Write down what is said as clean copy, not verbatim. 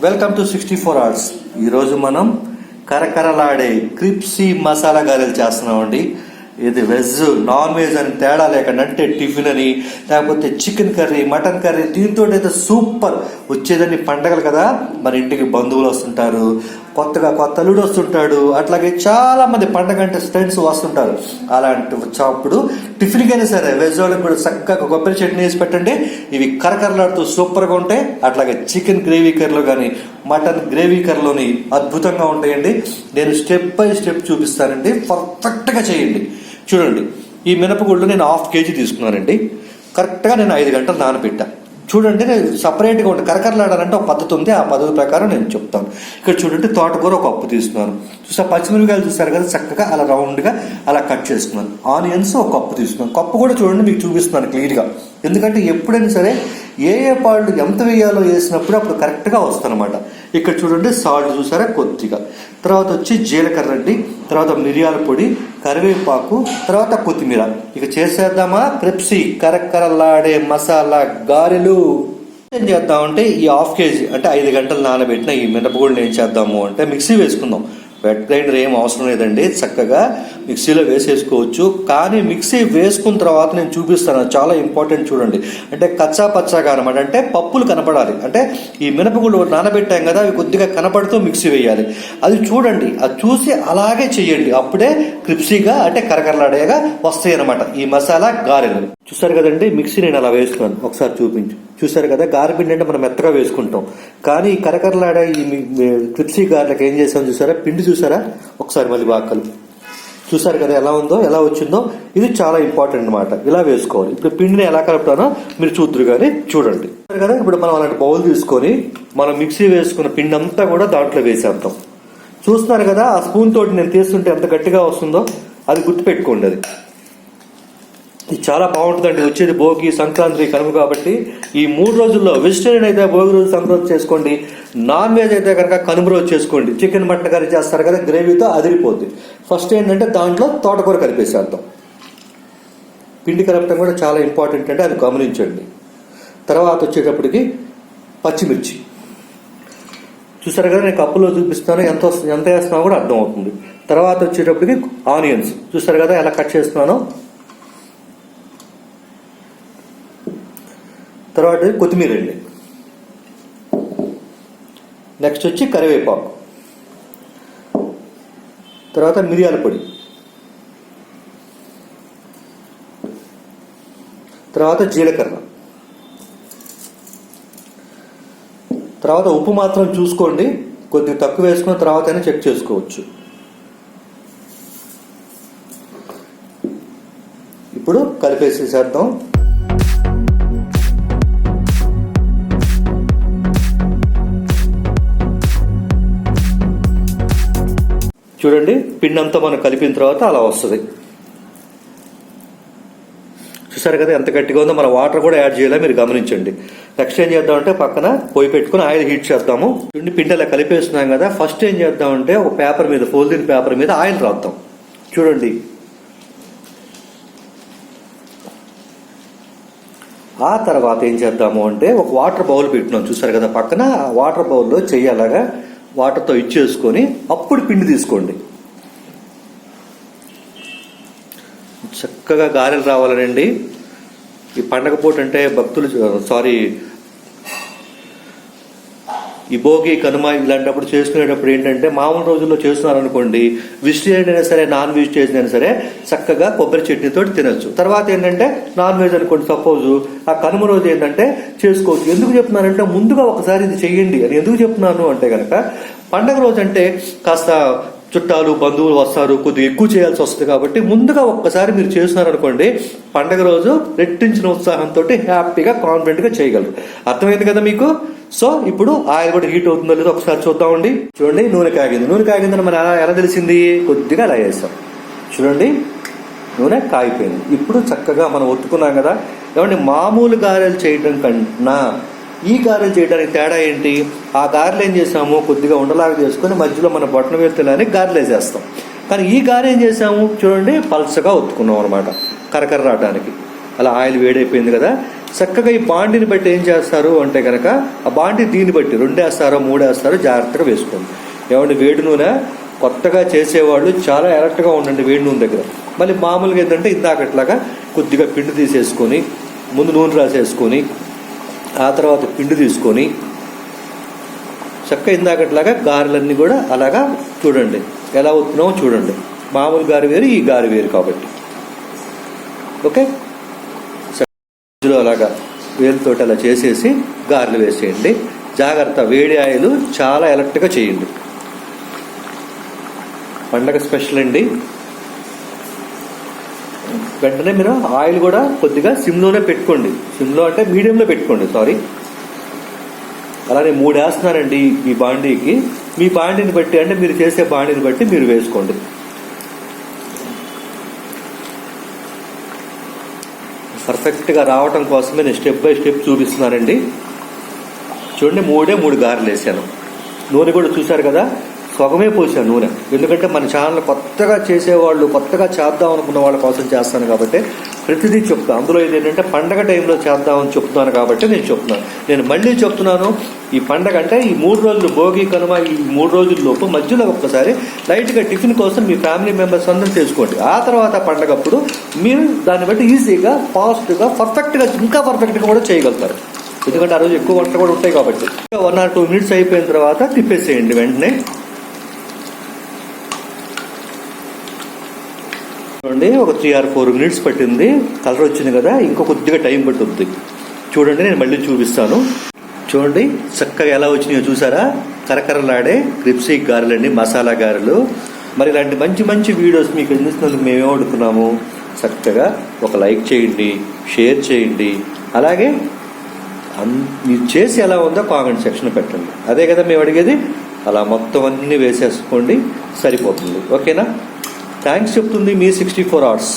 Welcome to 64 hours. ఈరోజు మనం కరకరలాడే క్రిప్సీ మసాలా గారెలు చేస్తున్నామండి. ఇది వెజ్ నాన్ వెజ్ అని తేడా లేకుండా, అంటే టిఫిన్ అని లేకపోతే చికెన్ కర్రీ మటన్ కర్రీ, దీంతో అయితే సూపర్. వచ్చేదని పండగలు కదా, మన ఇంటికి బంధువులు వస్తుంటారు, కొత్త అల్లుడు వస్తుంటాడు, అట్లాగే చాలా మంది పండగ అంటే ఫ్రెండ్స్ వస్తుంటారు. అలాంటి అప్పుడు టిఫిన్కైనా సరే వెజ్ వాళ్ళకి కూడా చక్కగా కొబ్బరి చట్నీ వేసి పెట్టండి. ఇవి కరకరలాడుతూ సూపర్గా ఉంటాయి. అట్లాగే చికెన్ గ్రేవీ కర్రీలో కానీ మటన్ గ్రేవీ కర్రీలోని అద్భుతంగా ఉంటాయండి. నేను స్టెప్ బై స్టెప్ చూపిస్తానండి, పర్ఫెక్ట్గా చేయండి. చూడండి, ఈ మినపగుళ్ళు నేను 1/2 kg తీసుకున్నానండి. కరెక్ట్గా నేను 5 గంటలు నానబెట్టా. చూడండి, నేను సపరేట్గా ఉంటుంది. కరకరలాడాలంటే ఒక పద్ధతి ఉంది, ఆ పద్ధతి ప్రకారం నేను చెప్తాను. ఇక్కడ చూడండి, తోటకూర 1 కప్పు తీసుకున్నాను. చూసా పచ్చిమిరపకాయలు చూస్తారు కదా, చక్కగా అలా రౌండ్గా అలా కట్ చేసుకున్నాను. ఆనియన్స్ 1 కప్పు తీసుకున్నాను. కప్పు కూడా చూడండి, మీకు చూపిస్తున్నాను క్లియర్గా. ఎందుకంటే ఎప్పుడైనా సరే ఏ పాళ్ళు ఎంత వేయాలో వేసినప్పుడు అప్పుడు కరెక్ట్గా వస్తానమాట. ఇక్కడ చూడండి, సాల్ట్ చూసారా కొద్దిగా, తర్వాత వచ్చి జీలకర్ర అండి, తర్వాత మిరియాల పొడి, కరివేపాకు, తర్వాత కొత్తిమీర. ఇక చేసేద్దామా క్రిప్సీ కరకరలాడే మసాలా గారెలు. ఏం చేద్దామంటే ఈ 1/2 kg అంటే 5 గంటలు నానబెట్టిన ఈ మినపగుళ్ళు ఏం చేద్దాము అంటే మిక్సీ వేసుకుందాం. వెట్ గ్రైండర్ ఏం అవసరం లేదండి, చక్కగా మిక్సీలో వేసేసుకోవచ్చు. కానీ మిక్సీ వేసుకున్న తర్వాత నేను చూపిస్తాను, చాలా ఇంపార్టెంట్. చూడండి, అంటే కచ్చా పచ్చాగా అనమాట, అంటే పప్పులు కనపడాలి. అంటే ఈ మినపగుళ్ళు నానబెట్టాం కదా, అవి కొద్దిగా కనపడుతూ మిక్సీ వేయాలి. అది చూడండి, అది చూసి అలాగే చెయ్యండి. అప్పుడే క్రిప్సీగా అంటే కరకరలాడేగా వస్తాయి అనమాట ఈ మసాలా గారెలు. చూసారు కదండి, మిక్సీ నేను అలా వేసుకున్నాను, ఒకసారి చూపించు. చూసారు కదా, గారెపిండి అంటే మనం మెత్తగా వేసుకుంటాం, కానీ ఈ కరకరలాడే ఈ క్రిప్సీ గారెలకు ఏం చేసాం చూసారా, పిండి చూసారా, ఒకసారి మళ్ళీ బాగా కలుపు. చూసారు కదా ఎలా ఉందో, ఎలా వచ్చిందో. ఇది చాలా ఇంపార్టెంట్ అనమాట, ఇలా వేసుకోవాలి. ఇప్పుడు పిండిని ఎలా కలుపుతానో మీరు చూద్దరు కానీ చూడండి కదా. ఇప్పుడు మనం అలాంటి బౌల్ తీసుకొని మనం మిక్సీ వేసుకున్న పిండి అంతా కూడా దాంట్లో వేసేద్దాం. చూస్తున్నారు కదా, ఆ స్పూన్ తోటి నేను తీస్తుంటే ఎంత గట్టిగా వస్తుందో, అది గుర్తుపెట్టుకోండి. అది ఇది చాలా బాగుంటుందండి. వచ్చేది భోగి, సంక్రాంతి, కనుమ కాబట్టి ఈ 3 రోజుల్లో వెజిటేరియన్ అయితే భోగి రోజు సంక్రాంతి చేసుకోండి, నాన్ వెజ్ అయితే కనుక కనుమ రోజు చేసుకోండి. చికెన్ మటన్ కర్రీ చేస్తారు కదా, గ్రేవీతో అదిరిపోద్ది. ఫస్ట్ ఏంటంటే దాంట్లో తోటకూర కలిపేసేద్దాం. పిండి కలపటం కూడా చాలా ఇంపార్టెంట్ అంటే అది గమనించండి. తర్వాత వచ్చేటప్పటికి పచ్చిమిర్చి చూసారు కదా, నేను కప్పులో చూపిస్తాను, ఎంత వేస్తున్నా కూడా అర్థం అవుతుంది. తర్వాత వచ్చేటప్పటికి ఆనియన్స్ చూసారు కదా ఎలా కట్ చేస్తున్నానో. తర్వాత కొత్తిమీర అండి, నెక్స్ట్ వచ్చి కరివేపాకు, తర్వాత మిరియాల పొడి, తర్వాత జీలకర్ర, తర్వాత ఉప్పు మాత్రం చూసుకోండి, కొద్దిగా తక్కువ వేసుకున్న తర్వాత అయినా చెక్ చేసుకోవచ్చు. ఇప్పుడు కలిపేసేసేద్దాం. చూడండి, పిండి అంతా మనం కలిపిన తర్వాత అలా వస్తుంది. చూసారు కదా ఎంత గట్టిగా ఉందో. మన వాటర్ కూడా యాడ్ చేయాలి, మీరు గమనించండి. నెక్స్ట్ ఏం చేద్దామంటే పక్కన పొయ్యి పెట్టుకుని ఆయిల్ హీట్ చేద్దాము. పిండి అలా కలిపేస్తున్నాం కదా, ఫస్ట్ ఏం చేద్దామంటే ఒక పేపర్ మీద, ఫోల్డింగ్ పేపర్ మీద ఆయిల్ రాద్దాం. చూడండి, ఆ తర్వాత ఏం చేద్దాము అంటే ఒక వాటర్ బౌల్ పెట్టినాం. చూసారు కదా పక్కన, వాటర్ బౌల్లో చెయ్యాలగా వాటర్తో ఇచ్చేసుకొని అప్పుడు పిండి తీసుకోండి. చక్కగా గారెలు రావాలనండి. ఈ పండగ పూట అంటే భక్తులు ఈ భోగి, కనుమ ఇలాంటప్పుడు చేసుకునేటప్పుడు ఏంటంటే మామూలు రోజుల్లో చేస్తున్నారనుకోండి, వెజిటేరియన్ అయినా సరే నాన్ వెజిటేరియన్ అయినా సరే చక్కగా కొబ్బరి చట్నీతో తినచ్చు. తర్వాత ఏంటంటే నాన్ వెజ్ అనుకోండి, సపోజ్ ఆ కనుమ రోజు ఏంటంటే చేసుకోవచ్చు. ఎందుకు చెప్తున్నానంటే ముందుగా ఒకసారి ఇది చెయ్యండి అని. ఎందుకు చెప్తున్నాను అంటే కనుక పండగ రోజు అంటే కాస్త చుట్టాలు బంధువులు వస్తారు, కొద్దిగా ఎక్కువ చేయాల్సి వస్తుంది. కాబట్టి ముందుగా ఒక్కసారి మీరు చేస్తున్నారనుకోండి, పండగ రోజు రెట్టించిన ఉత్సాహంతో హ్యాపీగా కాన్ఫిడెంట్గా చేయగలరు. అర్థమైంది కదా మీకు? సో ఇప్పుడు ఆయిల్ కూడా హీట్ అవుతుందో లేదో ఒకసారి చూద్దామండి. చూడండి, నూనె కాగిందని మనం ఎలా తెలిసింది, కొద్దిగా అలా వేసాం. చూడండి, నూనె కాగిపోయింది. ఇప్పుడు చక్కగా మనం ఒత్తుకున్నాం కదా. ఏమంటే మామూలు గారెలు చేయడం కన్నా ఈ గారెలు చేయడానికి తేడా ఏంటి? ఆ గారెలు ఏం చేసాము, కొద్దిగా ఉండలాగా చేసుకుని మధ్యలో మన బొట్టన వేలుతలని గారెలు వేసేస్తాం. కానీ ఈ గారె ఏం చేసాము చూడండి, పల్చగా ఒత్తుకున్నాం అనమాట కరకర రావడానికి. అలా ఆయిల్ వేడైపోయింది కదా. చక్కగా ఈ బాండిని బట్టి ఏం చేస్తారు అంటే కనుక ఆ బాండి దీన్ని బట్టి 2 వేస్తారో 3 వేస్తారో జాగ్రత్తగా వేసుకోండి. ఏమంటే వేడి నూనె కొత్తగా చేసేవాళ్ళు చాలా అలర్ట్గా ఉండండి వేడి నూనె దగ్గర. మళ్ళీ మామూలుగా ఏంటంటే ఇందాకట్లాగా కొద్దిగా పిండి తీసేసుకొని ముందు నూనె రాసేసుకొని ఆ తర్వాత పిండి తీసుకొని చక్కగా ఇందాకట్లాగా గారెలన్నీ కూడా అలాగా చూడండి ఎలా అవుతున్నామో చూడండి. మామూలు గారి వేరు, ఈ గారి వేరు కాబట్టి. ఓకే, అలాగా వేలుతోటి అలా చేసేసి గారెలు వేసేయండి. జాగ్రత్త, వేడి ఆయిల్ చాలా అలర్ట్గా చేయండి. పండగ స్పెషల్ అండి. వెంటనే మీరు ఆయిల్ కూడా కొద్దిగా సిమ్లోనే పెట్టుకోండి. సిమ్లో అంటే మీడియంలో పెట్టుకోండి, సారీ. అలానే 3 వేస్తున్నారండి ఈ బాండీకి. మీ బాండీని బట్టి అంటే మీరు చేసే బాండీని బట్టి మీరు వేసుకోండి. పర్ఫెక్ట్గా రావటం కోసమే నేను స్టెప్ బై స్టెప్ చూపిస్తున్నానండి. చూడండి, 3 గారెలు వేసాను. నూనె కూడా చూశారు కదా, సగమే పోసాను నూనె. ఎందుకంటే మన ఛానల్ కొత్తగా చేసేవాళ్ళు, కొత్తగా చేద్దాం అనుకున్న వాళ్ళ కోసం చేస్తాను కాబట్టి ప్రతిదీ చెప్తాను. అందులో ఏంటంటే పండగ టైంలో చేద్దామని చెప్తున్నాను కాబట్టి నేను చెప్తున్నాను. నేను మళ్ళీ చెప్తున్నాను, ఈ పండగ అంటే ఈ 3 రోజులు భోగి కనుమ, ఈ 3 రోజుల్లోపు మధ్యలో ఒక్కసారి లైట్గా టిఫిన్ కోసం మీ ఫ్యామిలీ మెంబర్స్ అందరూ చేసుకోండి. ఆ తర్వాత పండగప్పుడు మీరు దాన్ని బట్టి ఈజీగా, ఫాస్ట్గా, పర్ఫెక్ట్గా, ఇంకా పర్ఫెక్ట్గా కూడా చేయగలుగుతారు. ఎందుకంటే ఆ రోజు ఎక్కువ వంటలు కూడా ఉంటాయి కాబట్టి. 1 or 2 minutes అయిపోయిన తర్వాత తిప్పేసేయండి వెంటనే. చూడండి, ఒక 3 or 4 minutes పట్టింది, కలర్ వచ్చింది కదా. ఇంకో కొద్దిగా టైం పట్టుద్ది. చూడండి, నేను మళ్ళీ చూపిస్తాను. చూడండి చక్కగా ఎలా వచ్చినాయో చూసారా. కరకరలాడే క్రిప్సీ గారెలండి, మసాలా గారెలు. మరి ఇలాంటి మంచి మంచి వీడియోస్ మీకు అందిస్తున్నందుకు మేమేమడుగుతున్నాము, చక్కగా ఒక లైక్ చేయండి, షేర్ చేయండి. అలాగే మీరు చేసి ఎలా ఉందో కామెంట్ సెక్షన్ పెట్టండి. అదే కదా మేము అడిగేది. అలా మొత్తం అన్నీ వేసేసుకోండి, సరిపోతుంది. ఓకేనా? థ్యాంక్స్ చెప్తుంది మీ 64 hours.